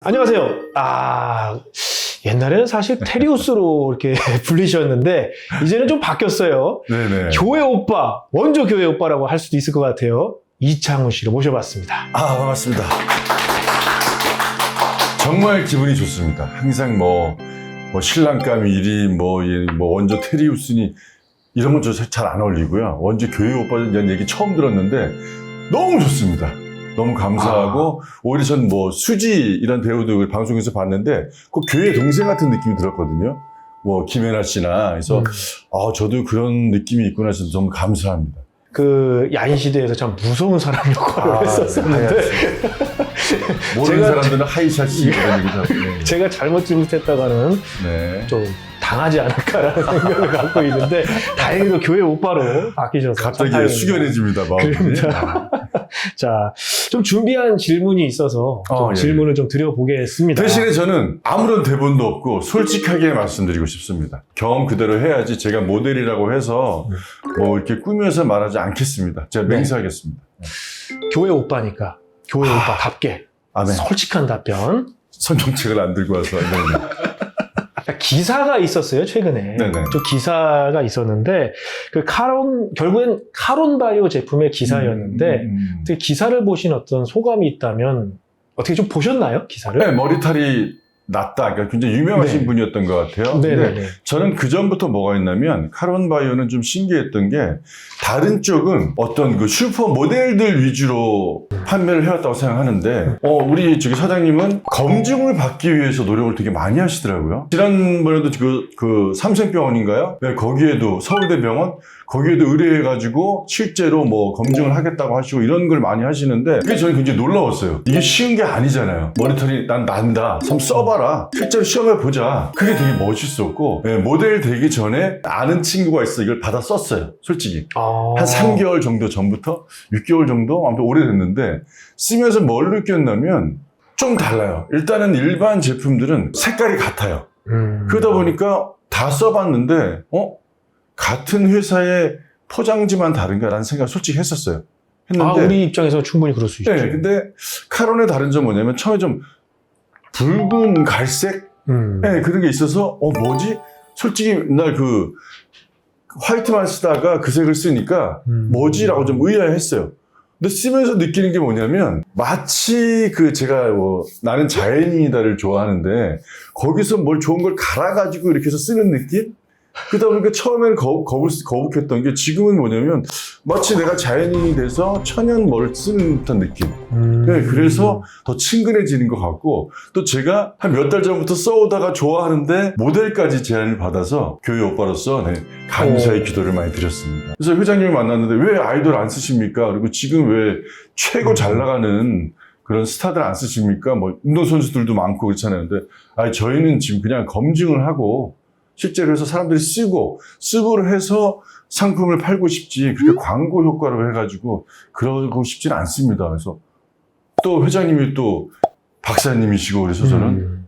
안녕하세요. 옛날에는 사실 테리우스로 이렇게 불리셨는데, 이제는 좀 바뀌었어요. 네네. 교회 오빠, 원조 교회 오빠라고 할 수도 있을 것 같아요. 이창훈 씨를 모셔봤습니다. 반갑습니다. 정말 기분이 좋습니다. 항상 신랑감이 이리 원조 테리우스니 이런 건 저 잘 안 어울리고요. 원조 교회 오빠에 대한 얘기 처음 들었는데 너무 좋습니다. 너무 감사하고 오히려 전 수지 이런 배우들 방송에서 봤는데 꼭 교회 동생 같은 느낌이 들었거든요. 김연아 씨나 그래서 저도 그런 느낌이 있구나 해서 너무 감사합니다. 그 야인시대에서 참 무서운 사람 역할을 했었었는데 모르는 사람들은 하이샷이 이런 얘기죠. 네. 제가 잘못했다가는 좀 당하지 않을까라는 생각을 갖고 있는데 다행히도 교회 오빠로 바뀌셔서 갑자기 숙연해집니다. 마음이. 자, 좀 준비한 질문이 있어서 질문을 좀 드려보겠습니다. 대신에 저는 아무런 대본도 없고 솔직하게 말씀드리고 싶습니다. 경험 그대로 해야지 제가 모델이라고 해서 이렇게 꾸며서 말하지 않겠습니다. 제가 맹세하겠습니다. 교회 오빠니까 교회 오빠답게 솔직한 답변. 선정책을 안 들고 와서. 기사가 있었어요, 최근에. 네네. 좀 기사가 있었는데, 결국엔 카론바이오 제품의 기사였는데, 그 기사를 보신 어떤 소감이 있다면, 어떻게 좀 보셨나요, 기사를? 네, 머리털이 났다. 그러니까 굉장히 유명하신 분이었던 것 같아요. 근데 저는 그전부터 뭐가 있냐면, 카론바이오는 좀 신기했던 게, 다른 쪽은 어떤 그 슈퍼 모델들 위주로 판매를 해왔다고 생각하는데, 우리 사장님은 검증을 받기 위해서 노력을 되게 많이 하시더라고요. 지난번에도 그 삼성병원인가요? 네, 거기에도 서울대병원, 거기에도 의뢰해가지고 실제로 검증을 하겠다고 하시고 이런 걸 많이 하시는데, 그게 저는 굉장히 놀라웠어요. 이게 쉬운 게 아니잖아요. 머리털이 난 난다. 한번 써봐라. 실제로 시험해보자. 그게 되게 멋있었고, 모델 되기 전에 아는 친구가 있어 이걸 받아 썼어요. 솔직히. 한 3개월 정도 전부터 6개월 정도? 아무튼 오래됐는데 쓰면서 뭘 느꼈냐면 좀 달라요. 일단은 일반 제품들은 색깔이 같아요. 그러다 보니까 다 써봤는데 같은 회사의 포장지만 다른가라는 생각을 솔직히 했었어요. 했는데 우리 입장에서 충분히 그럴 수 있죠. 네, 근데 카론의 다른 점은 뭐냐면 처음에 좀 붉은 갈색 그런 게 있어서 뭐지? 솔직히 날 화이트만 쓰다가 그 색을 쓰니까 뭐지라고 좀 의아했어요. 근데 쓰면서 느끼는 게 뭐냐면 마치 제가 나는 자연인이다를 좋아하는데 거기서 뭘 좋은 걸 갈아가지고 이렇게 해서 쓰는 느낌? 그러다 보니까 처음에는 거북했던 게 지금은 뭐냐면 마치 내가 자연인이 돼서 천연 뭘 쓰는 듯한 느낌. 네, 그래서 더 친근해지는 것 같고 또 제가 한 몇 달 전부터 써오다가 좋아하는데 모델까지 제안을 받아서 교회 오빠로서 감사의 기도를 많이 드렸습니다. 그래서 회장님을 만났는데 왜 아이돌 안 쓰십니까? 그리고 지금 왜 최고 잘 나가는 그런 스타들 안 쓰십니까? 운동선수들도 많고 그렇잖아요. 근데 저희는 지금 그냥 검증을 하고 실제로 해서 사람들이 쓰고를 해서 상품을 팔고 싶지, 그렇게 광고 효과로 해가지고 그러고 싶지는 않습니다. 그래서 또 회장님이 또 박사님이시고 그래서 저는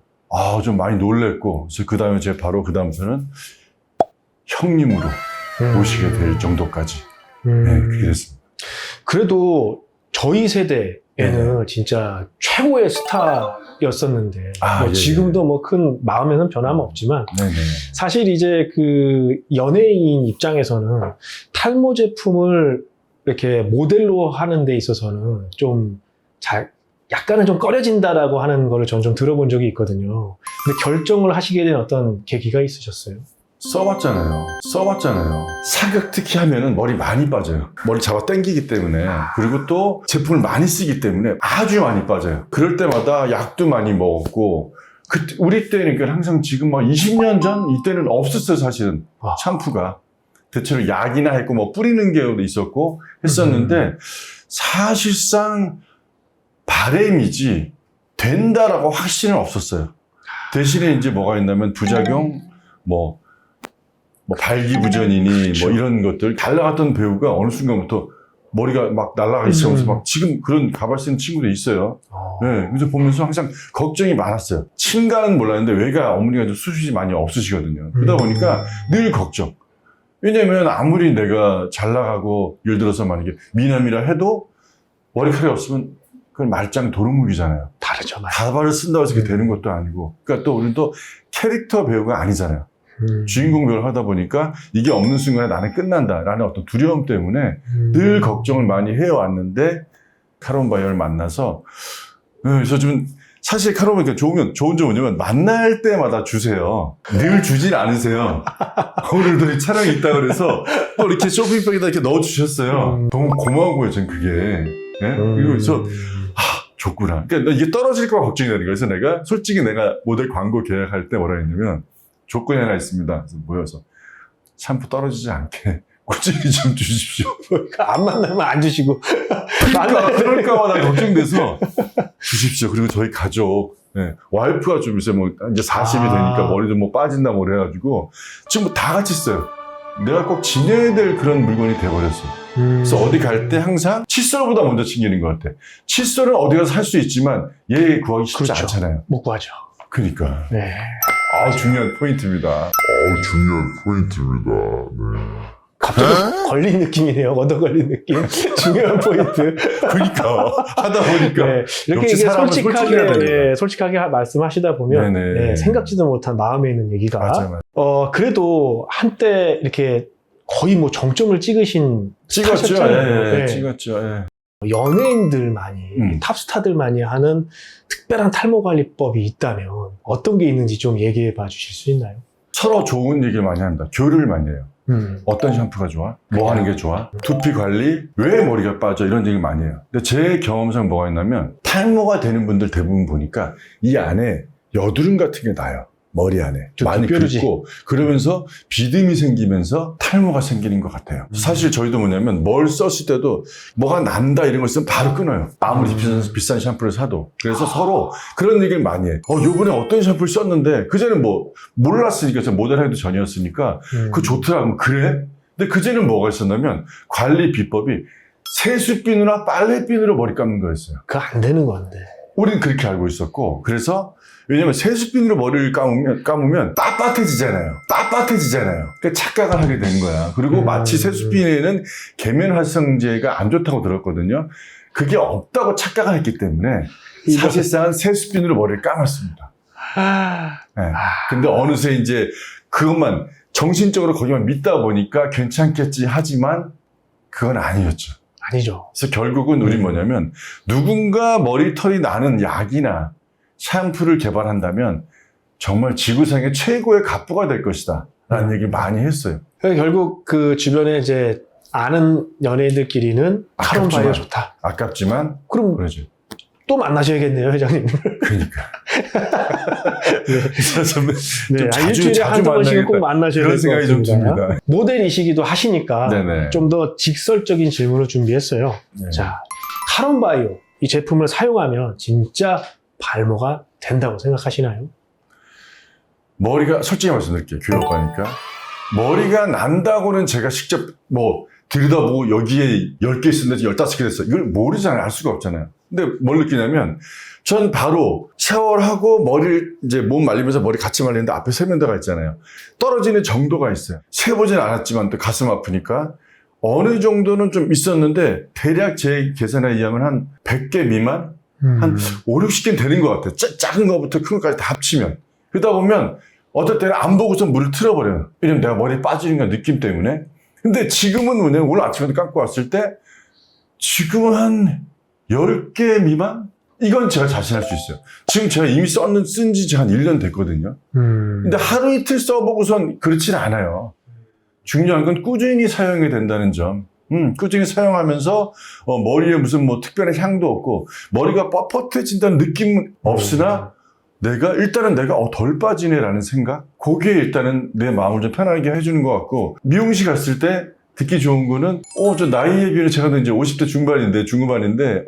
좀 많이 놀랬고, 그래서 그 다음에 제가 바로 그 다음부터는 형님으로 모시게 될 정도까지. 그렇게 됐습니다. 그래도 저희 세대에는 진짜 최고의 스타였었는데 지금도 큰 마음에는 변함은 없지만 사실 이제 연예인 입장에서는 탈모 제품을 이렇게 모델로 하는 데 있어서는 약간은 좀 꺼려진다라고 하는 거를 전 좀 들어본 적이 있거든요. 근데 결정을 하시게 된 어떤 계기가 있으셨어요? 써봤잖아요. 사극 특히 하면은 머리 많이 빠져요. 머리 잡아 당기기 때문에. 그리고 또 제품을 많이 쓰기 때문에 아주 많이 빠져요. 그럴 때마다 약도 많이 먹었고, 우리 때는 그러니까 항상 지금 20년 전 이때는 없었어요, 사실은. 샴푸가. 대체로 약이나 했고 뿌리는 경우도 있었고 했었는데 사실상 바램이지 된다라고 확신은 없었어요. 대신에 이제 뭐가 있냐면 부작용, 발기부전이니 이런 것들 달라갔던 배우가 어느 순간부터 머리가 막 날아가 있으면서 지금 그런 가발 쓰는 친구도 있어요. 그래서 보면서 항상 걱정이 많았어요. 친가는 몰랐는데 외가 어머니가 좀 수술이 많이 없으시거든요. 그러다 보니까 늘 걱정. 왜냐면 아무리 내가 잘 나가고 예를 들어서 만약에 미남이라 해도 머리카락이 없으면 그건 말짱 도루묵이잖아요. 다르죠. 가발을 쓴다고 해서 그게 되는 것도 아니고. 그러니까 또 우리는 또 캐릭터 배우가 아니잖아요. 주인공 배우를 하다 보니까 이게 없는 순간에 나는 끝난다라는 어떤 두려움 때문에 늘 걱정을 많이 해왔는데 카론 바이어를 만나서 그래서 좀 사실 카론 바이어가 좋은 점은 뭐냐면 만날 때마다 주세요. 늘 주진 않으세요. 오늘도 이 촬영이 있다 그래서 또 이렇게 쇼핑백에다 이렇게 넣어주셨어요. 너무 고마운 거예요, 전 그게. 예? 그리고 그래서 좋구나. 그러니까 이게 떨어질까 봐 걱정이 되는 거예요. 그래서 내가 솔직히 내가 모델 광고 계약할 때 뭐라 했냐면 조건이 하나 있습니다. 그래서 모여서 샴푸 떨어지지 않게 꾸준히 좀 주십시오. 안 만나면 안 주시고. 그럴까 봐 나 걱정돼서 주십시오. 그리고 저희 가족, 와이프가 좀 이제 이제 40이 되니까 머리도 뭐 빠진다 뭐 그래가지고 지금 뭐 다 같이 써요. 내가 꼭 지녀야 될 그런 물건이 돼버렸어. 그래서 어디 갈 때 항상 칫솔보다 먼저 챙기는 것 같아. 칫솔은 어디 가서 살 수 있지만 얘 구하기 쉽지 그렇죠. 않잖아요. 못 구하죠. 그러니까. 네. 중요한 포인트입니다. 네. 갑자기 걸린 느낌이네요. 얻어 걸린 느낌. 중요한 포인트. 그러니까 하다 보니까 네. 이렇게 역시 이게 사람은 솔직해야 됩니다. 솔직하게 말씀하시다 보면 네네. 생각지도 못한 마음에 있는 얘기가 맞아요. 그래도 한때 이렇게 거의 뭐 정점을 찍으신 찍었죠. 스타셨잖아요. 네. 찍었죠. 예. 연예인들만이 탑스타들만이 하는 특별한 탈모 관리법이 있다면 어떤 게 있는지 좀 얘기해 봐 주실 수 있나요? 서로 좋은 얘기를 많이 합니다. 교류를 많이 해요. 어떤 샴푸가 좋아? 뭐 하는 게 좋아? 두피 관리? 왜 머리가 빠져? 이런 얘기 많이 해요. 근데 제 경험상 뭐가 있냐면 탈모가 되는 분들 대부분 보니까 이 안에 여드름 같은 게 나요. 머리 안에 많이 긁고 그러면서 비듬이 생기면서 탈모가 생기는 것 같아요. 사실 저희도 뭐냐면 뭘 썼을 때도 뭐가 난다 이런 걸 쓰면 바로 끊어요. 아무리 비싼 샴푸를 사도. 그래서 서로 그런 얘기를 많이 해. 요번에 어떤 샴푸를 썼는데 그전에는 뭐 몰랐으니까 저 모델하기도 전이었으니까 그거 좋더라. 그럼 그래? 근데 그전에는 뭐가 있었냐면 관리 비법이 세수비누나 빨래비누로 머리 감는 거였어요. 그거 안 되는 건데. 우리는 그렇게 알고 있었고 그래서 왜냐면 세수비누로 머리를 감으면 빳빳해지잖아요. 그러니까 착각을 하게 된 거야. 그리고 마치 세수비누에는 계면활성제가 안 좋다고 들었거든요. 그게 없다고 착각을 했기 때문에 사실상은 세수비누로 머리를 감았습니다. 네. 근데 어느새 이제 그것만 정신적으로 거기만 믿다 보니까 괜찮겠지 하지만 그건 아니었죠. 아니죠. 그래서 결국은 우리 뭐냐면 누군가 머리털이 나는 약이나 샴푸를 개발한다면 정말 지구상의 최고의 갑부가 될 것이다 라는 얘기를 많이 했어요. 결국 그 주변에 이제 아는 연예인들끼리는 카론 바이어 좋다. 아깝지만 그럼 그러죠. 또 만나셔야겠네요, 회장님. 그러니까. 네, 일주일에 한두 번씩은 꼭 만나셔야 될 것 같습니다. 듭니다. 모델이시기도 하시니까 네네. 좀 더 직설적인 질문을 준비했어요. 네. 자, 카론 바이오 이 제품을 사용하면 진짜 발모가 된다고 생각하시나요? 머리가 솔직히 말씀드릴게요. 교육과니까 머리가 난다고는 제가 직접 뭐 들여다보고 여기에 10개 있었는데 15개 됐어. 이걸 모르잖아요. 알 수가 없잖아요. 근데 뭘 느끼냐면 전 바로 샤워를 하고 머리를 이제 몸 말리면서 머리 같이 말리는데 앞에 세면대가 있잖아요. 떨어지는 정도가 있어요. 세보진 않았지만 또 가슴 아프니까 어느 정도는 좀 있었는데 대략 제 계산에 의하면 한 100개 미만? 한 5, 60개는 되는 것 같아요. 작은 거부터 큰 것까지 다 합치면. 그러다 보면 어떨 때는 안 보고서 물을 틀어버려요. 왜냐면 내가 머리에 빠지는 거 느낌 때문에. 근데 지금은 뭐냐면 오늘 아침에 감고 왔을 때 지금은 한 10개 미만? 이건 제가 자신할 수 있어요. 지금 제가 이미 쓴 지 한 1년 됐거든요. 근데 하루 이틀 써보고선 그렇진 않아요. 중요한 건 꾸준히 사용이 된다는 점. 꾸준히 사용하면서 머리에 무슨 뭐 특별한 향도 없고 머리가 뻣뻣해진다는 느낌은 없으나 일단은 내가 덜 빠지네라는 생각? 그게 일단은 내 마음을 좀 편하게 해주는 것 같고 미용실 갔을 때 듣기 좋은 거는 저 나이에 비해 제가 이제 50대 중후반인데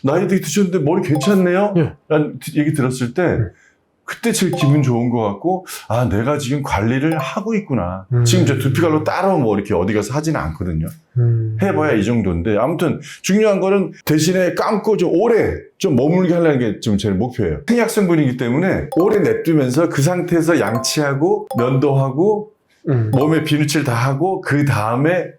나이 되게 드셨는데 머리 괜찮네요? 라는 얘기 들었을 때 그때 제일 기분 좋은 것 같고 내가 지금 관리를 하고 있구나. 지금 제 두피갈로 따로 뭐 이렇게 어디 가서 하지는 않거든요. 해봐야 이 정도인데 아무튼 중요한 거는 대신에 감고 좀 오래 좀 머물게 하려는 게 지금 제 목표예요. 생약성분이기 때문에 오래 냅두면서 그 상태에서 양치하고 면도하고 몸에 비누칠 다 하고 그 다음에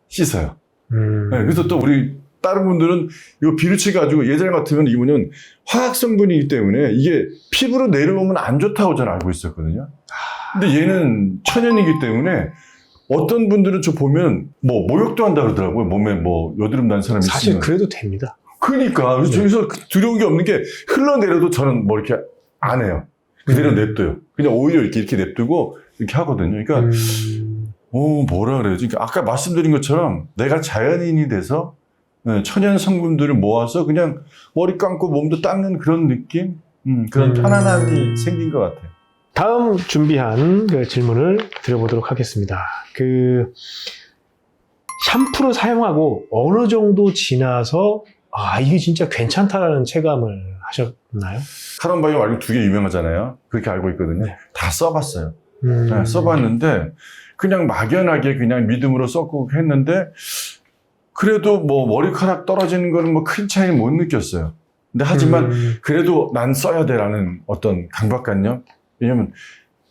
씻어요. 그래서 또 우리 다른 분들은 이거 비루치 가지고 예전 같으면 이분은 화학 성분이기 때문에 이게 피부로 내려오면 안 좋다고 저는 알고 있었거든요. 근데 얘는 천연이기 때문에 어떤 분들은 저 보면 뭐 목욕도 한다 그러더라고요. 몸에 뭐 여드름 난 사람이 사실 있으면. 그래도 됩니다. 그러니까 그래서 저기서 두려운 게 없는 게 흘러내려도 저는 뭐 이렇게 안 해요. 그대로 냅둬요. 그냥 오히려 이렇게 냅두고 이렇게 하거든요. 그러니까 뭐라 그래야지. 그러니까 아까 말씀드린 것처럼 내가 자연인이 돼서 천연 성분들을 모아서 그냥 머리 감고 몸도 닦는 그런 느낌? 그런 편안함이 생긴 것 같아요. 다음 준비한 그 질문을 드려보도록 하겠습니다. 그 샴푸를 사용하고 어느 정도 지나서 이게 진짜 괜찮다라는 체감을 하셨나요? 카론바이오 말고 두 개 유명하잖아요. 그렇게 알고 있거든요. 네. 다 써봤어요. 네, 써봤는데 그냥 막연하게 그냥 믿음으로 썼고 했는데 그래도 뭐 머리카락 떨어지는 거는 뭐 큰 차이는 못 느꼈어요. 근데 하지만 그래도 난 써야 돼라는 어떤 강박관념? 왜냐면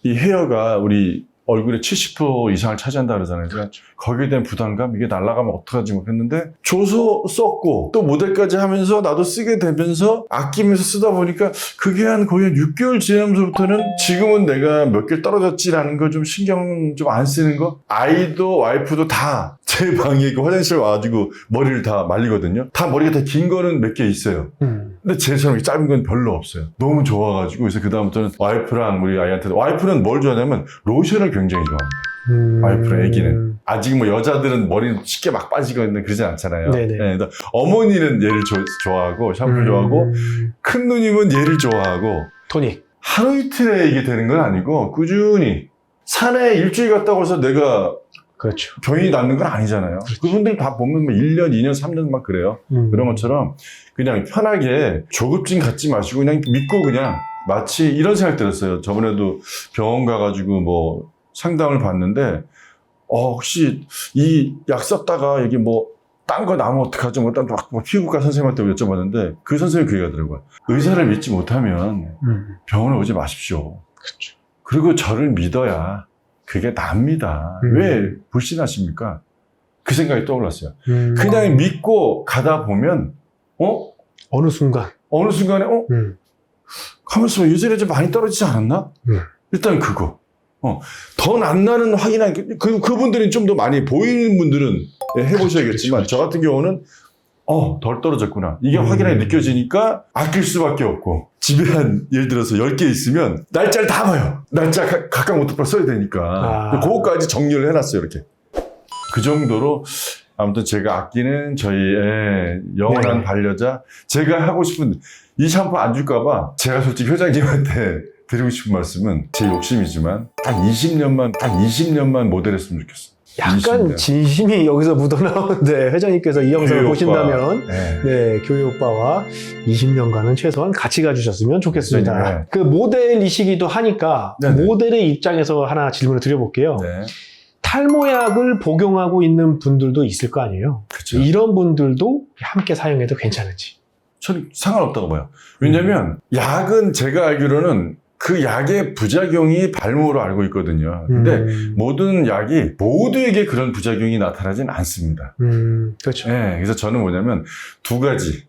이 헤어가 우리 얼굴의 70% 이상을 차지한다 그러잖아요. 그러니까 거기에 대한 부담감, 이게 날아가면 어떡하지 뭐 했는데 줘서 썼고 또 모델까지 하면서 나도 쓰게 되면서 아끼면서 쓰다 보니까 그게 한 거의 한 6개월 지나면서부터는 지금은 내가 몇 개 떨어졌지라는 거 좀 신경 좀 안 쓰는 거. 아이도 와이프도 다 제 방에 그 화장실 와가지고 머리를 다 말리거든요. 다 머리가 다 긴 거는 몇 개 있어요. 근데 제처럼 짧은 건 별로 없어요. 너무 좋아가지고 그래서 그다음부터는 와이프랑 우리 아이한테도 와이프는 뭘 좋아하냐면 로션을 굉장히 좋아합니다. 와이프랑 애기는. 아직 뭐 여자들은 머리 쉽게 막 빠지고 있는 그러진 않잖아요. 네, 어머니는 얘를 좋아하고 샴푸 좋아하고 큰 누님은 얘를 좋아하고 토닉. 하루 이틀에 이게 되는 건 아니고 꾸준히 산에 일주일 갔다고 해서 내가 그렇죠. 병이 낫는 건 아니잖아요. 그렇죠. 그분들 다 보면 뭐 1년, 2년, 3년 막 그래요. 그런 것처럼 그냥 편하게 조급증 갖지 마시고 그냥 믿고 그냥 마치 이런 생각 들었어요. 저번에도 병원 가가지고 뭐 상담을 받는데 혹시 이 약 썼다가 여기 뭐 딴 거 나면 어떡하죠? 뭐 딴 피부과 선생님한테 여쭤봤는데 그 선생님이 그 얘기가 하더라고요. 의사를 믿지 못하면 병원에 오지 마십시오. 그렇죠. 그리고 저를 믿어야 그게 납니다. 왜 불신하십니까? 그 생각이 떠올랐어요. 그냥 믿고 가다 보면 어느 순간에 가만있어 예전에 좀 많이 떨어지지 않았나? 일단 그거 더 낫나는 확인하기 그분들이 좀 더 많이 보이는 분들은 해보셔야겠지만 그렇죠. 저 같은 경우는 덜 떨어졌구나 이게 확연하게 느껴지니까 아낄 수밖에 없고 집에 한 예를 들어서 10개 있으면 날짜를 다 봐요. 날짜 각각 오토플 써야 되니까 그거까지 정리를 해놨어요. 이렇게 그 정도로 아무튼 제가 아끼는 저희의 영원한 반려자 제가 하고 싶은 이 샴푸 안 줄까봐 제가 솔직히 회장님한테 드리고 싶은 말씀은 제 욕심이지만 한 20년만 모델했으면 좋겠어요. 약간 20년. 진심이 여기서 묻어나오는데 회장님께서 이 영상을 보신다면 교회 오빠와 20년간은 최소한 같이 가주셨으면 좋겠습니다. 네. 그 모델이시기도 하니까 네네. 모델의 입장에서 하나 질문을 드려볼게요. 네. 탈모약을 복용하고 있는 분들도 있을 거 아니에요. 그쵸. 이런 분들도 함께 사용해도 괜찮은지. 전 상관없다고 봐요. 왜냐면 약은 제가 알기로는 그 약의 부작용이 발모로 알고 있거든요. 근데 모든 약이 모두에게 그런 부작용이 나타나진 않습니다. 그렇죠. 네, 그래서 저는 뭐냐면 두 가지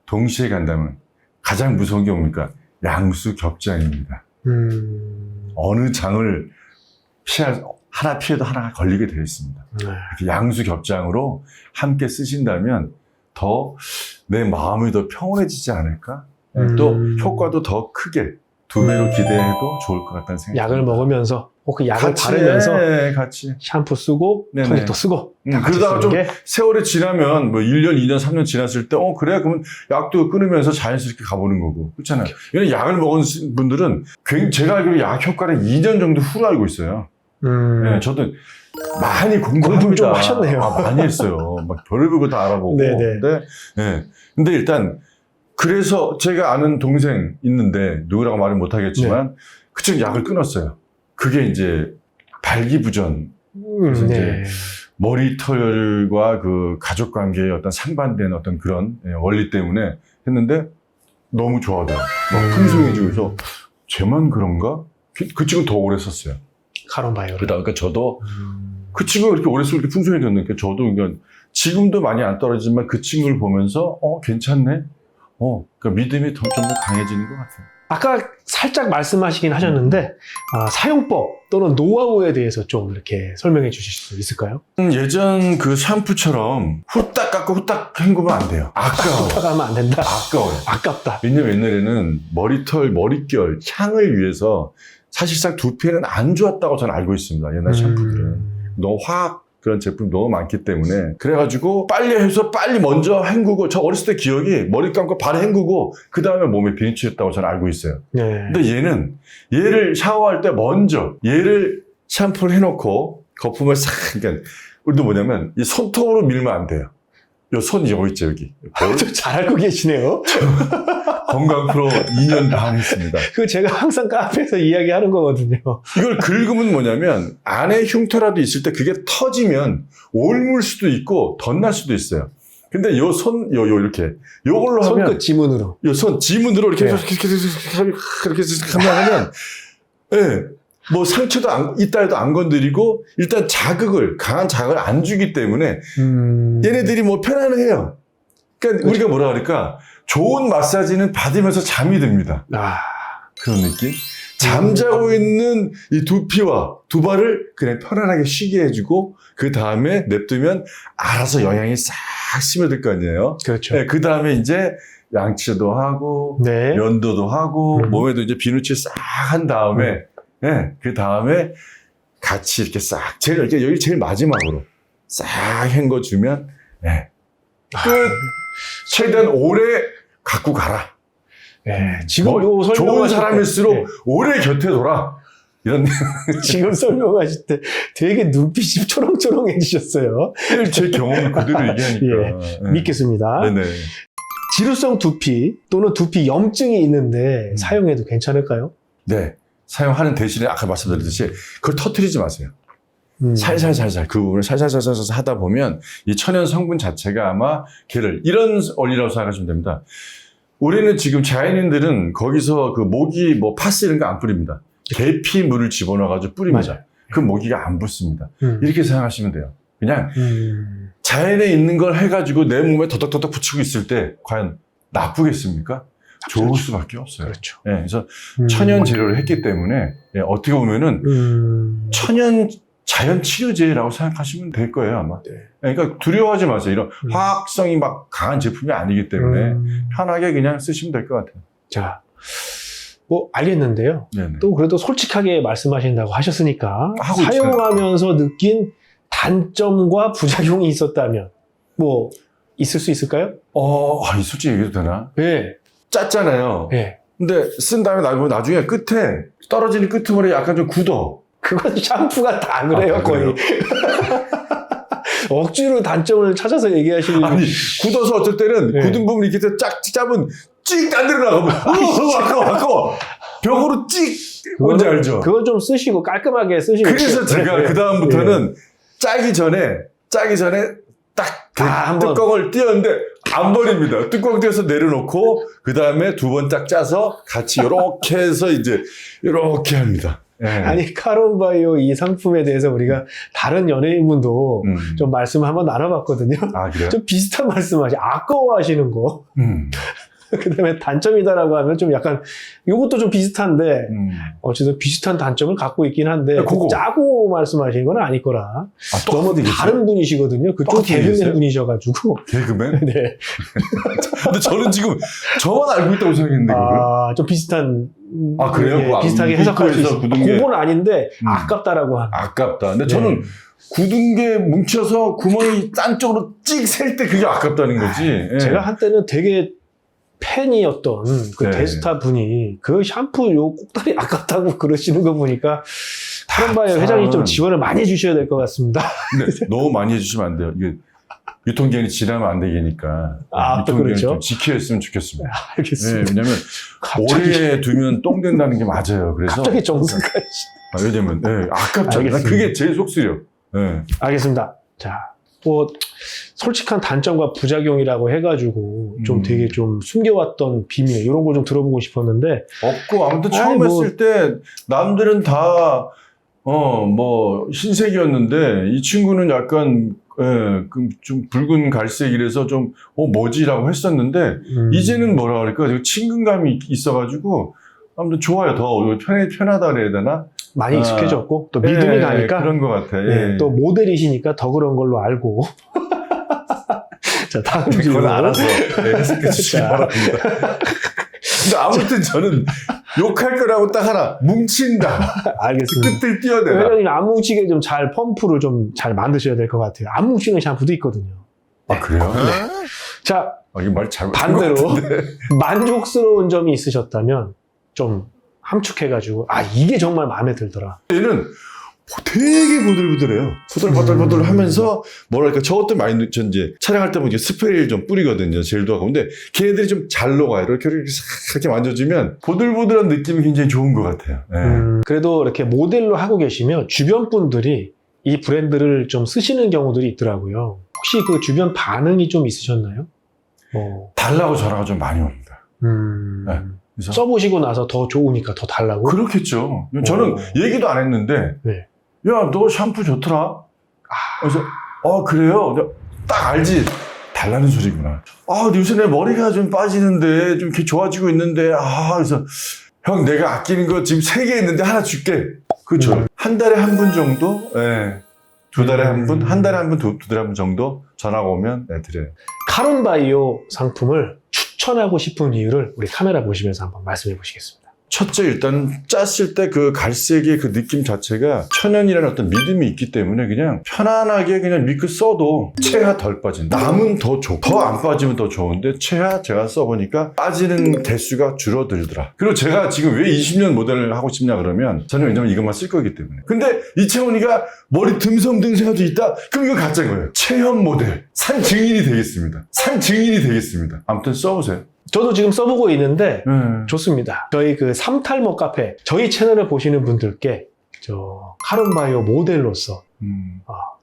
동시에 간다면 가장 무서운 게 뭡니까? 양수겹장입니다. 어느 장을 하나 피해도 하나가 걸리게 되어 있습니다. 이렇게 양수겹장으로 함께 쓰신다면 더 내 마음이 더 평온해지지 않을까? 또 효과도 더 크게 2배로 기대해도 좋을 것 같다는 생각이 약을 듭니다. 먹으면서 혹은 약을 같이, 바르면서 같이. 샴푸 쓰고 네네. 토닉도 쓰고 다 같이 그러다가 쓰는 좀 게 세월이 지나면 뭐 1년, 2년, 3년 지났을 때 그래 그러면 약도 끊으면서 자연스럽게 가보는 거고 그렇잖아요. 왜냐면 약을 먹은 분들은 제가 알기로 약 효과를 2년 정도 후로 알고 있어요. 네, 저도 많이 공부를 좀 하셨네요. 많이 했어요. 막 별의별 거 다 알아보고. 네네. 근데 일단 그래서 제가 아는 동생 있는데 누구라고 말은 못하겠지만 그 친구 약을 끊었어요. 그게 이제 발기부전. 그래서 이제 머리털과 그 가족 관계의 어떤 상반된 어떤 그런 원리 때문에 했는데 너무 좋아하더라고요. 막 풍성해지고 해서 쟤만 그런가? 그 친구 더 오래 썼어요. 카론바이오. 그러니까 저도 그 친구가 그렇게 오래 쓰고 이렇게 풍성해졌는데 저도 그러니까 지금도 많이 안 떨어지지만 그 친구를 보면서 괜찮네. 그 믿음이 좀 더 강해지는 것 같아요. 아까 살짝 말씀하시긴 하셨는데 사용법 또는 노하우에 대해서 좀 이렇게 설명해 주실 수 있을까요? 예전 그 샴푸처럼 후딱 깎고 후딱 헹구면 안 돼요. 아까워. 하면 안 된다. 아까워요. 아깝다. 왜냐면 옛날에는 머리털, 머릿결, 향을 위해서 사실상 두피에는 안 좋았다고 저는 알고 있습니다. 옛날 샴푸들은. 너무 화학 그런 제품이 너무 많기 때문에. 그래가지고 빨리 해서 빨리 먼저 헹구고, 저 어렸을 때 기억이 머리 감고 바로 헹구고 그 다음에 몸에 비누칠했다고 저는 알고 있어요. 네. 근데 얘를 샤워할 때 먼저 얘를 샴푸를 해놓고 거품을 싹, 그러니까 우리도 뭐냐면 이 손톱으로 밀면 안 돼요. 요 손 여기 있죠, 여기. 잘 알고 계시네요. 건강 프로 2년 반 했습니다. 그거 제가 항상 카페에서 이야기하는 거거든요. 이걸 긁으면 뭐냐면 안에 흉터라도 있을 때 그게 터지면 옮을 수도 있고 덧날 수도 있어요. 근데 요 손, 이렇게 요걸로 하면 손끝 지문으로. 요 손 지문으로 이렇게 네. 이렇게 하면 예. 뭐 상처도 있다 해도 안 건드리고 일단 강한 자극을 안 주기 때문에 얘네들이 뭐 편안해요. 그러니까 우리가 뭐라 그럴까? 좋은 마사지는 받으면서 잠이 듭니다. 그런 느낌? 잠자고 있는 이 두피와 두발을 그냥 편안하게 쉬게 해주고 그 다음에 냅두면 알아서 영양이 싹 스며들 거 아니에요. 그렇죠. 네, 그 다음에 이제 양치도 하고 네. 면도도 하고 몸에도 이제 비누칠 싹 한 다음에 네, 그 다음에 같이 이렇게 싹 이렇게 여기 제일 마지막으로 싹 헹궈주면 네. 끝. 최대한 오래 갖고 가라. 네. 지금 요 좋은 사람일수록 네. 오래 곁에 돌아. 이런 지금 설명하실 때 되게 눈빛이 초롱초롱해지셨어요. 제 경험을 그대로 얘기하니까 네. 믿겠습니다. 네네. 지루성 두피 또는 두피 염증이 있는데 사용해도 괜찮을까요? 네. 사용하는 대신에 아까 말씀드렸듯이 그걸 터뜨리지 마세요. 살살살살 그 부분을 살살살살 하다 보면 이 천연 성분 자체가 아마 이런 원리라고 생각하시면 됩니다. 우리는 지금 자연인들은 거기서 그 모기 뭐 파스 이런 거 안 뿌립니다. 계피 물을 집어넣어가지고 뿌립니다. 맞아요. 그 모기가 안 붙습니다. 이렇게 생각하시면 돼요. 그냥 자연에 있는 걸 해가지고 내 몸에 더덕더덕 붙이고 있을 때 과연 나쁘겠습니까? 좋을 수밖에 없어요. 그렇죠. 네, 그래서 천연 재료를 했기 때문에 어떻게 보면은 자연 치료제라고 생각하시면 될 거예요, 아마. 네. 그러니까 두려워하지 마세요. 이런 화학성이 막 강한 제품이 아니기 때문에 편하게 그냥 쓰시면 될 것 같아요. 자, 뭐 알겠는데요. 네네. 또 그래도 솔직하게 말씀하신다고 하셨으니까 하고 사용하면서 느낀 단점과 부작용이 있었다면 뭐 있을 수 있을까요? 솔직히 얘기해도 되나? 네. 짰잖아요. 네. 근데 쓴 다음에 나중에 끝에 떨어지는 끄트머리 약간 좀 굳어. 그건 샴푸가 다 그래요, 거의. 억지로 단점을 찾아서 얘기하시는. 아니, 굳어서 어떨 때는 네. 굳은 부분이 이렇게 쫙 찍 안 들어가고 아까워. 벽으로 찍 뭔지 알죠? 그건 좀 쓰시고 깔끔하게 쓰시고. 그래서 제가 그 다음부터는 짜기 전에 딱 한번. 뚜껑을 띄었는데 안 버립니다. 뚜껑 띄어서 내려놓고 그 다음에 두 번 딱 짜서 같이 이렇게 해서 이제 이렇게 합니다. 네. 아니, 카론바이오 이 상품에 대해서 우리가 다른 연예인분도 좀 말씀을 한번 나눠봤거든요. 아, 그래요? 좀 비슷한 아까워하시는 거. 그 다음에 단점이다라고 하면 좀 약간, 요것도 좀 비슷한데, 어쨌든 비슷한 단점을 갖고 있긴 한데, 꼭 짜고 말씀하시는 건 아닐 거라. 너무 다른 분이시거든요. 그쪽 개그맨 분이셔가지고. 개그맨? 네. 근데 저는 지금 저만 알고 있다고 생각했는데, 그걸? 좀 비슷한. 그래요? 네, 비슷하게 해석할 수 있어요. 그건 아닌데, 아깝다라고 하는. 아깝다. 근데 저는 굳은 게 뭉쳐서 구멍이 딴 쪽으로 찍 셀 때 그게 아깝다는 거지. 제가 한때는 되게 팬이었던 그 네. 대스타 분이 그 샴푸 요 꼭다리 아깝다고 그러시는 거 보니까 카론바이오 회장이 좀 지원을 많이 해주셔야 될 것 같습니다. 근데 너무 많이 해주시면 안 돼요. 이게 유통기한이 지나면 안 되니까. 또 유통기한을 그렇죠. 좀 지켜줬으면 좋겠습니다. 알겠습니다. 네, 왜냐면 오래 두면 똥 된다는 게 맞아요. 그래서 갑자기 정색하시. 왜냐면 아깝잖아요. 난 그게 제일 속쓰려. 네. 알겠습니다. 자, 뭐 솔직한 단점과 부작용이라고 해가지고 좀 되게 좀 숨겨왔던 비밀 이런 걸 좀 들어보고 싶었는데 없고 아무튼 처음 했을 때 남들은 다 뭐 흰색이었는데 이 친구는 약간 좀 붉은 갈색이라서 좀, 뭐지라고 했었는데, 이제는 뭐라 그럴까, 친근감이 있어가지고, 아무튼 좋아요. 더 편하다 그래야 되나? 많이 익숙해졌고, 또 믿음이 가니까. 그런 것 같아. 또 모델이시니까 더 그런 걸로 알고. 자, 다음 질문. 그건 알아서 해석해 주시기 바랍니다. 근데 아무튼 저는 욕할 거라고 딱 하나, 뭉친다. 알겠습니다. 끝을 띄어내라. 회장님, 안 뭉치게 좀 잘 펌프를 좀 잘 만드셔야 될 것 같아요. 안 뭉치는 샴푸도 있거든요. 아, 그래요? 자, 이거 말 잘못 반대로 만족스러운 점이 있으셨다면 좀 함축해가지고, 이게 정말 마음에 들더라. 얘는 되게 보들보들해요. 보들보들 하면서, 뭐랄까, 저것도 많이, 전 이제 촬영할 때 보면 스프레이를 좀 뿌리거든요. 젤도 하고. 근데 걔네들이 좀 잘 녹아요. 이렇게 싹 이렇게 만져주면 보들보들한 느낌이 굉장히 좋은 것 같아요. 네. 그래도 이렇게 모델로 하고 계시면 주변 분들이 이 브랜드를 좀 쓰시는 경우들이 있더라고요. 혹시 그 주변 반응이 좀 있으셨나요? 달라고 전화가 좀 많이 옵니다. 네. 그래서 써보시고 나서 더 좋으니까 더 달라고? 그렇겠죠. 저는 얘기도 안 했는데, 네. 야, 너 샴푸 좋더라? 그래서, 그래요? 내가 딱 알지. 달라는 소리구나. 요새 내 머리가 좀 빠지는데, 좀 이렇게 좋아지고 있는데, 그래서, 형, 내가 아끼는 거 지금 3개 있는데 하나 줄게. 그죠. 한 달에 한 분 정도, 두 달에 한 분, 한 달에 한 분, 두 달에 한 분 정도 전화가 오면 드려요. 카론바이오 상품을 추천하고 싶은 이유를 우리 카메라 보시면서 한번 말씀해 보시겠습니다. 첫째, 일단 짰을 때 그 갈색의 그 느낌 자체가 천연이라는 어떤 믿음이 있기 때문에 그냥 편안하게 그냥 믿고 써도 체하 덜 빠진다. 남은 더 좋고 더 안 빠지면 더 좋은데 체하 제가 써보니까 빠지는 개수가 줄어들더라. 그리고 제가 지금 왜 20년 모델을 하고 싶냐 그러면 저는 왜냐면 이것만 쓸 거기 때문에. 근데 이채원이가 머리 듬성듬성해도 있다? 그럼 이거 가짜인 거예요. 체험 모델. 산 증인이 되겠습니다. 산 증인이 되겠습니다. 아무튼 써보세요. 저도 지금 써보고 있는데 좋습니다. 저희 그 삼탈모 카페, 저희 채널을 보시는 분들께 저 카론바이오 모델로서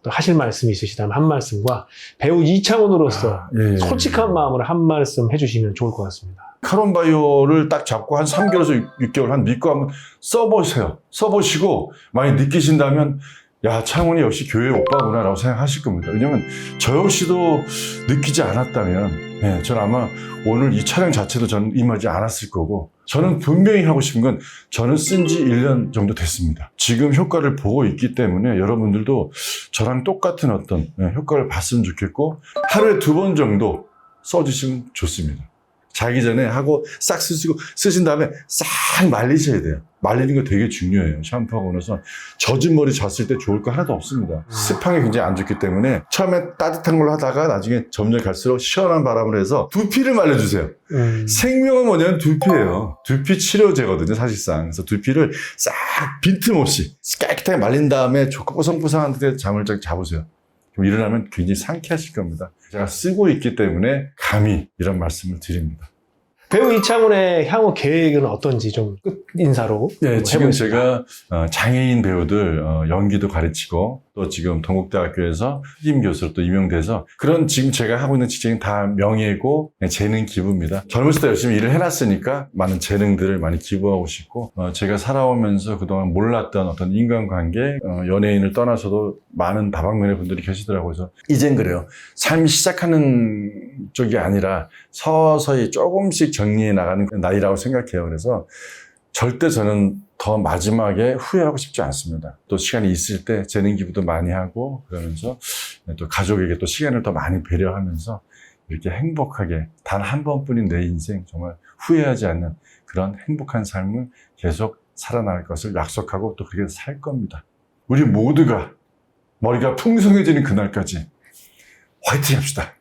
또 하실 말씀이 있으시다면 한 말씀과 배우 이창훈으로서 솔직한 마음으로 한 말씀 해주시면 좋을 것 같습니다. 카론바이오를 딱 잡고 한 3개월에서 6개월 한 믿고 한번 써보세요. 써보시고 많이 느끼신다면 야, 창훈이 역시 교회 오빠구나 라고 생각하실 겁니다. 왜냐면 저 역시도 느끼지 않았다면 저는 아마 오늘 이 촬영 자체도 저는 임하지 않았을 거고 저는 분명히 하고 싶은 건 저는 쓴 지 1년 정도 됐습니다. 지금 효과를 보고 있기 때문에 여러분들도 저랑 똑같은 어떤 효과를 봤으면 좋겠고 하루에 2번 정도 써주시면 좋습니다. 자기 전에 하고 싹 쓰신 다음에 싹 말리셔야 돼요. 말리는 거 되게 중요해요. 샴푸하고 나서 젖은 머리 졌을 때 좋을 거 하나도 없습니다. 습함이 굉장히 안 좋기 때문에 처음에 따뜻한 걸로 하다가 나중에 점점 갈수록 시원한 바람을 해서 두피를 말려주세요. 생명은 뭐냐면 두피예요. 두피 치료제거든요, 사실상. 그래서 두피를 싹 빈틈없이 깨끗하게 말린 다음에 뽀송뽀송한 데 잠을 쫙 잡으세요. 그럼 일어나면 굉장히 상쾌하실 겁니다. 제가 쓰고 있기 때문에 감히 이런 말씀을 드립니다. 배우 이창훈의 향후 계획은 어떤지 좀 끝 인사로 지금 제가 장애인 배우들 연기도 가르치고 또 지금 동국대학교에서 후임 교수로 또 임용돼서 그런 지금 제가 하고 있는 직장이 다 명예고 재능 기부입니다. 젊었을 때 열심히 일을 해놨으니까 많은 재능들을 많이 기부하고 싶고 제가 살아오면서 그동안 몰랐던 어떤 인간관계 연예인을 떠나서도 많은 다방면의 분들이 계시더라고요. 그래서 이젠 그래요. 삶이 시작하는 쪽이 아니라 서서히 조금씩 정리해 나가는 나이라고 생각해요. 그래서 절대 저는 더 마지막에 후회하고 싶지 않습니다. 또 시간이 있을 때 재능 기부도 많이 하고 그러면서 또 가족에게 또 시간을 더 많이 배려하면서 이렇게 행복하게 단 한 번뿐인 내 인생 정말 후회하지 않는 그런 행복한 삶을 계속 살아나갈 것을 약속하고 또 그렇게 살 겁니다. 우리 모두가 머리가 풍성해지는 그날까지 화이팅 합시다.